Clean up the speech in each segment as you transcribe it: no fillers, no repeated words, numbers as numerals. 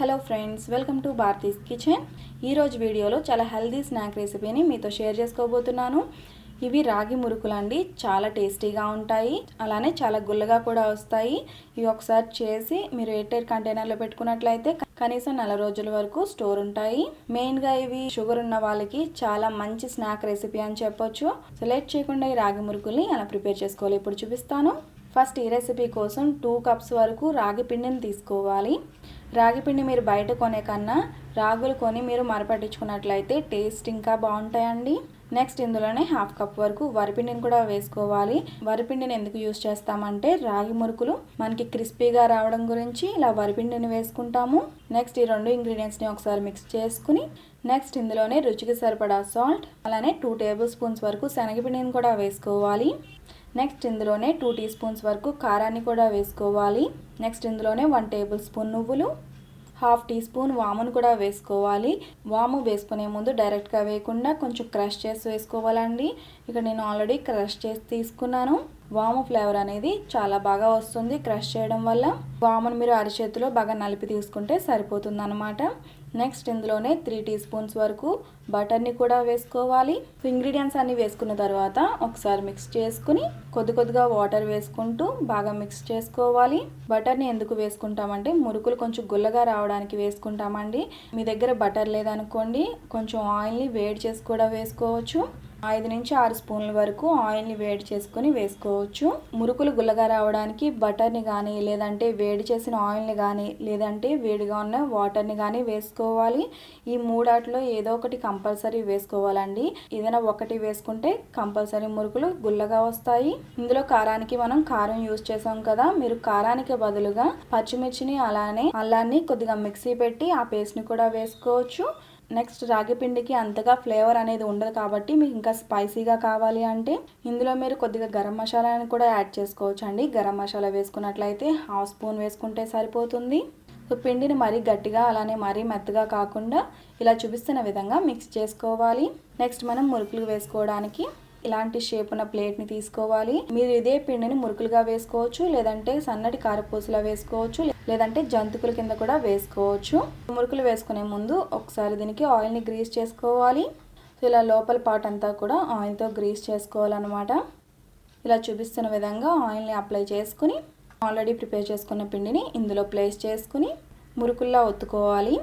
Hello friends, welcome to Bharati's kitchen. ఈరోజు వీడియోలో చాలా హెల్దీ స్నాక్ రెసిపీని మీతో షేర్ చేసుకోబోతున్నాను. ఇవి రాగి మురుకులు అండి. చాలా టేస్టీగా ఉంటాయి, అలానే చాలా గుల్లగా కూడా వస్తాయి. ఇవి ఒకసారి చేసి మీరు ఎయిర్ కంటైనర్లో పెట్టుకున్నట్లయితే కనీసం 4 రోజుల వరకు స్టోర్ ఉంటాయి. మెయిన్గా ఇవి షుగర్ ఉన్న వాళ్ళకి చాలా మంచి స్నాక్ రెసిపీ అని చెప్పొచ్చు. సో లేట్ చేయకుండా ఈ రాగి మురుకుల్ని ఎలా ప్రిపేర్ చేసుకోవాలి ఇప్పుడు చూపిస్తాను. ఫస్ట్ ఈ రెసిపీ కోసం 2 కప్స్ వరకు రాగి పిండిని తీసుకోవాలి. రాగి పిండి మీరు బయట కొనే కన్నా రాగులు కొని మీరు మరపట్టించుకున్నట్లయితే టేస్ట్ ఇంకా బాగుంటాయండి. నెక్స్ట్ ఇందులోనే 1/2 కప్ వరకు వరిపిండిని కూడా వేసుకోవాలి. వరిపిండిని ఎందుకు యూజ్ చేస్తామంటే రాగి మురుకులు మనకి క్రిస్పీగా రావడం గురించి ఇలా వరిపిండిని వేసుకుంటాము. నెక్స్ట్ ఈ 2 ఇంగ్రీడియంట్స్ని ఒకసారి మిక్స్ చేసుకుని నెక్స్ట్ ఇందులోనే రుచికి సరిపడా సాల్ట్, అలానే 2 టేబుల్ స్పూన్స్ వరకు శనగపిండిని కూడా వేసుకోవాలి. నెక్స్ట్ ఇందులోనే 2 టీ స్పూన్స్ వరకు కారాన్ని కూడా వేసుకోవాలి. నెక్స్ట్ ఇందులోనే 1 టేబుల్ స్పూన్ నువ్వులు, 1/2 టీ స్పూన్ వామును కూడా వేసుకోవాలి. వాము వేసుకునే ముందు డైరెక్ట్గా వేయకుండా కొంచెం క్రష్ చేసి వేసుకోవాలండి. ఇక్కడ నేను ఆల్రెడీ క్రష్ చేసి తీసుకున్నాను. వాము ఫ్లేవర్ అనేది చాలా బాగా వస్తుంది క్రష్ చేయడం వల్ల. వామును మీరు అరిచేతిలో బాగా నలిపి తీసుకుంటే సరిపోతుంది అన్నమాట. నెక్స్ట్ ఇందులోనే 3 టీ స్పూన్స్ వరకు బటర్ని కూడా వేసుకోవాలి. ఇంగ్రీడియంట్స్ అన్ని వేసుకున్న తర్వాత ఒకసారి మిక్స్ చేసుకుని కొద్దిగా వాటర్ వేసుకుంటూ బాగా మిక్స్ చేసుకోవాలి. బటర్ని ఎందుకు వేసుకుంటామంటే మురుకులు కొంచెం గుల్లగా రావడానికి వేసుకుంటామండి. మీ దగ్గర బటర్ లేదనుకోండి కొంచెం ఆయిల్ని వేడి చేసి కూడా వేసుకోవచ్చు. 5 నుంచి 6 స్పూన్ల వరకు ఆయిల్ని వేడి చేసుకొని వేసుకోవచ్చు. మురుకులు గుల్లగా రావడానికి బటర్ని కానీ లేదంటే వేడి చేసిన ఆయిల్ని కానీ లేదంటే వేడిగా ఉన్న వాటర్ని కానీ వేసుకోవాలి. ఈ మూడాట్లో ఏదో ఒకటి కంపల్సరీ వేసుకోవాలండి. ఏదైనా ఒకటి వేసుకుంటే కంపల్సరీ మురుకులు గుల్లగా వస్తాయి. ఇందులో కారానికి మనం కారం యూజ్ చేసాం కదా, మీరు కారానికి బదులుగా పచ్చిమిర్చిని అలానే అల్లాన్ని కొద్దిగా మిక్సీ పెట్టి ఆ పేస్ట్ని కూడా వేసుకోవచ్చు. నెక్స్ట్ రాగి పిండికి అంతగా ఫ్లేవర్ అనేది ఉండదు కాబట్టి మీకు ఇంకా స్పైసీగా కావాలి అంటే ఇందులో మీరు కొద్దిగా గరం మసాలాని కూడా యాడ్ చేసుకోవచ్చు అండి. గరం మసాలా వేసుకున్నట్లయితే 1/2 స్పూన్ వేసుకుంటే సరిపోతుంది. సో పిండిని మరీ గట్టిగా అలానే మరీ మెత్తగా కాకుండా ఇలా చూపిస్తున్న విధంగా మిక్స్ చేసుకోవాలి. నెక్స్ట్ మనం మురుకులు వేసుకోవడానికి ఇలాంటి షేప్ ఉన్న ప్లేట్ని తీసుకోవాలి. మీరు ఇదే పిండిని మురుకులుగా వేసుకోవచ్చు, లేదంటే సన్నటి కారపూసలా వేసుకోవచ్చు, లేదంటే జంతికల కింద కూడా వేసుకోవచ్చు. మురుకులు వేసుకునే ముందు ఒకసారి దీనికి ఆయిల్ని గ్రీస్ చేసుకోవాలి. సో ఇలా లోపల పార్ట్ అంతా కూడా ఆయిల్తో గ్రీస్ చేసుకోవాలన్నమాట. ఇలా చూపిస్తున్న విధంగా ఆయిల్ని అప్లై చేసుకుని ఆల్రెడీ ప్రిపేర్ చేసుకున్న పిండిని ఇందులో ప్లేస్ చేసుకుని మురుకుల్లా ఒత్తుకోవాలి.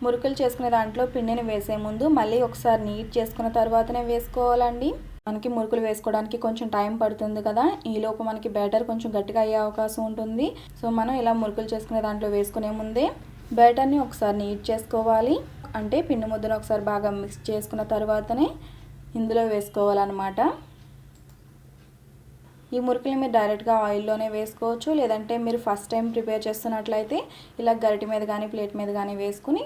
మురుకులు చేసుకునే దాంట్లో పిండిని వేసే ముందు మళ్ళీ ఒకసారి నీట్ చేసుకున్న తర్వాతనే వేసుకోవాలండి. మనకి మురుకులు వేసుకోవడానికి కొంచెం టైం పడుతుంది కదా, ఈలోపు మనకి బ్యాటర్ కొంచెం గట్టిగా అయ్యే అవకాశం ఉంటుంది. సో మనం ఇలా మురుకులు చేసుకునే దాంట్లో వేసుకునే ముందే బ్యాటర్ని ఒకసారి నీట్ చేసుకోవాలి. అంటే పిండి ముద్దను ఒకసారి బాగా మిక్స్ చేసుకున్న తర్వాతనే ఇందులో వేసుకోవాలన్నమాట. ఈ మురుకులు మీరు డైరెక్ట్గా ఆయిల్లోనే వేసుకోవచ్చు, లేదంటే మీరు ఫస్ట్ టైం ప్రిపేర్ చేస్తున్నట్లయితే ఇలా గరిటె మీద కానీ ప్లేట్ మీద కానీ వేసుకుని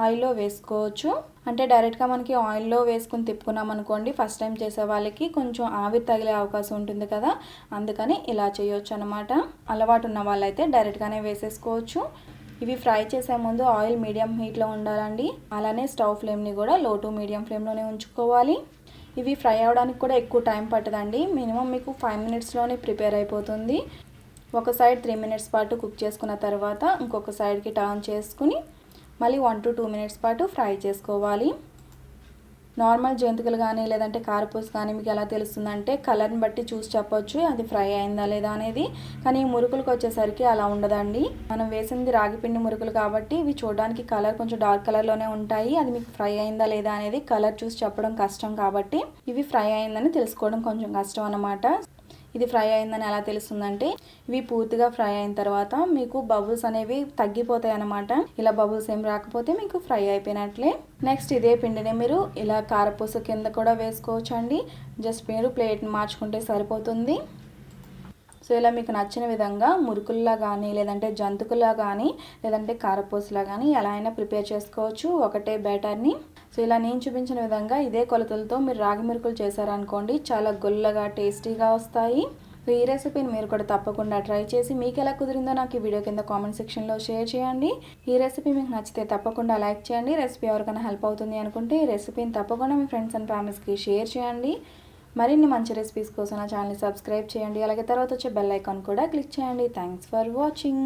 ఆయిల్లో వేసుకోవచ్చు. అంటే డైరెక్ట్గా మనకి ఆయిల్లో వేసుకుని తిప్పుకున్నాం అనుకోండి, ఫస్ట్ టైం చేసే వాళ్ళకి కొంచెం ఆవిరి తగిలే అవకాశం ఉంటుంది కదా, అందుకని ఇలా చేయొచ్చు అనమాట. అలవాటు ఉన్న వాళ్ళైతే డైరెక్ట్గానే వేసేసుకోవచ్చు. ఇవి ఫ్రై చేసే ముందు ఆయిల్ మీడియం హీట్లో ఉండాలండి. అలానే స్టవ్ ఫ్లేమ్ని కూడా లో టు మీడియం ఫ్లేమ్లోనే ఉంచుకోవాలి. ఇవి ఫ్రై అవ్వడానికి కూడా ఎక్కువ టైం పట్టదండి. మినిమం మీకు 5 మినిట్స్లోనే ప్రిపేర్ అయిపోతుంది. ఒక సైడ్ 3 మినిట్స్ పాటు కుక్ చేసుకున్న తర్వాత ఇంకొక సైడ్కి టర్న్ చేసుకుని మళ్ళీ 1 to 2 మినిట్స్ పాటు ఫ్రై చేసుకోవాలి. నార్మల్ జంతికలు కానీ లేదంటే కారపూస కానీ మీకు ఎలా తెలుస్తుందంటే కలర్ని బట్టి చూసి చెప్పొచ్చు అది ఫ్రై అయిందా లేదా అనేది. కానీ ఈ మురుకులకు వచ్చేసరికి అలా ఉండదండి. మనం వేసింది రాగిపిండి మురుకులు కాబట్టి ఇవి చూడడానికి కలర్ కొంచెం డార్క్ కలర్లోనే ఉంటాయి. అది మీకు ఫ్రై అయిందా లేదా అనేది కలర్ చూసి చెప్పడం కష్టం కాబట్టి ఇవి ఫ్రై అయిందని తెలుసుకోవడం కొంచెం కష్టం అన్నమాట. ఇది ఫ్రై అయిందని ఎలా తెలుస్తుందంటే ఇవి పూర్తిగా ఫ్రై అయిన తర్వాత మీకు బబుల్స్ అనేవి తగ్గిపోతాయి అన్నమాట. ఇలా బబుల్స్ ఏం రాకపోతే మీకు ఫ్రై అయిపోయినట్లే. నెక్స్ట్ ఇదే పిండిని మీరు ఇలా కారపూస కింద కూడా వేసుకోవచ్చు అండి. జస్ట్ మీరు ప్లేట్ని మార్చుకుంటే సరిపోతుంది. సో ఇలా మీకు నచ్చిన విధంగా మురుకుల్లా కానీ లేదంటే జంతికల్లా కానీ లేదంటే కారపూసలా కానీ ఎలా అయినా ప్రిపేర్ చేసుకోవచ్చు ఒకటే బ్యాటర్ని. సో ఇలా నేను చూపించిన విధంగా ఇదే కొలతలతో మీరు రాగి మురుకులు చేశారనుకోండి చాలా గుల్లగా టేస్టీగా వస్తాయి. సో ఈ రెసిపీని మీరు కూడా తప్పకుండా ట్రై చేసి మీకు ఎలా కుదిరిందో నాకు ఈ వీడియో కింద కామెంట్ సెక్షన్లో షేర్ చేయండి. ఈ రెసిపీ మీకు నచ్చితే తప్పకుండా లైక్ చేయండి. రెసిపీ ఎవరికైనా హెల్ప్ అవుతుంది అనుకుంటే ఈ రెసిపీని తప్పకుండా మీ ఫ్రెండ్స్ అండ్ ఫ్యామిలీస్కి షేర్ చేయండి. మరిన్ని మంచి రెసిపీస్ కోసం నా ఛానల్ని సబ్స్క్రైబ్ చేయండి. అలాగే తర్వాత వచ్చే బెల్ ఐకాన్ కూడా క్లిక్ చేయండి. Thanks for watching.